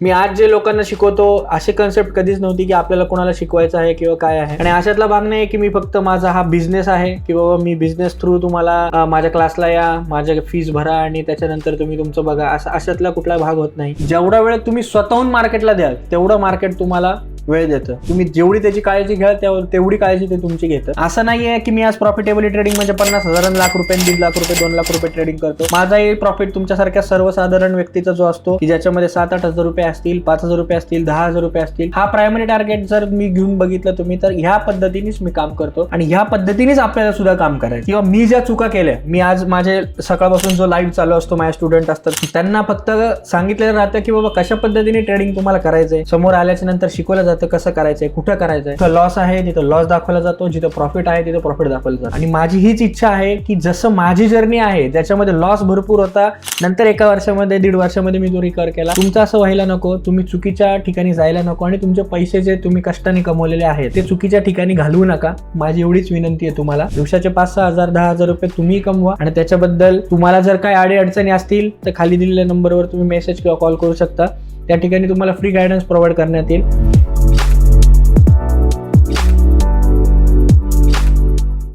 मी आज जे लोकांना शिकवतो अशी कन्सेप्ट कधीच नव्हती की आपल्याला कोणाला शिकवायचं आहे किंवा काय आहे. आणि अशातला भाग नाही की मी फक्त माझा हा बिझनेस आहे किंवा मी बिझनेस थ्रू तुम्हाला माझ्या क्लासला या, माझ्या फीस भरा आणि त्याच्यानंतर तुम्ही तुमचं बघा, असं अशातला कुठला भाग होत नाही. जेवढा वेळ तुम्ही स्वतःहून मार्केटला द्याल तेवढं मार्केट तुम्हाला वेळ देतं. तुम्ही जेवढी त्याची काळजी घ्याल तेवढी काळजी ते तुमची घेतं. असं नाहीये की मी आज प्रॉफिटेबल ट्रेडिंग म्हणजे 50,000 लाख रुपये, 1.5 लाख रुपये, 2 लाख रुपये ट्रेडिंग करतो. माझाही प्रॉफिट तुमच्यासारख्या सर्वसाधारण व्यक्तीचा जो असतो की ज्याच्यामध्ये 7-8 हजार रुपये असतील, 5,000 रुपये असतील, 10,000 रुपये असतील, हा प्रायमरी टार्गेट जर मी घेऊन बघितलं तुम्ही तर ह्या पद्धतीनेच मी काम करतो आणि ह्या पद्धतीनेच आपल्याला सुद्धा काम करायचं. किंवा मी ज्या चुका केल्या, मी आज माझे सकाळपासून जो लाईव्ह चालू असतो, माझे स्टुडंट असतात त्यांना फक्त सांगितलेलं राहतं की बाबा कशा पद्धतीने ट्रेडिंग तुम्हाला करायचंय. समोर आल्याच्या नंतर शिकवलं जातं कसं करायचंय, कुठं करायचंय. जिथं लॉस आहे तिथं लॉस दाखवला जातो, जिथं प्रॉफिट आहे तिथं प्रॉफिट दाखवलं जातं. आणि माझी हीच इच्छा आहे की जसं माझी जर्नी आहे त्याच्यामध्ये लॉस भरपूर होता, नंतर 1 वर्षामध्ये 1.5 वर्षामध्ये मी तो रिकव्हर केला. तुमचं असं व्हायला नको, तुम्ही चुकीच्या ठिकाणी जायला नको आणि तुमचे पैसे जे तुम्ही कष्टाने कमवलेले आहेत ते चुकीच्या ठिकाणी घालवू नका. माझी एवढीच विनंती आहे तुम्हाला. दिवसाचे 5-6 हजार 10,000 रुपये तुम्ही कमवा आणि त्याच्याबद्दल तुम्हाला जर काही अडचणी असतील तर खाली दिलेल्या नंबरवर तुम्ही मेसेज किंवा कॉल करू शकता. त्या ठिकाणी तुम्हाला फ्री गायडन्स प्रोव्हाइड करण्यात येईल.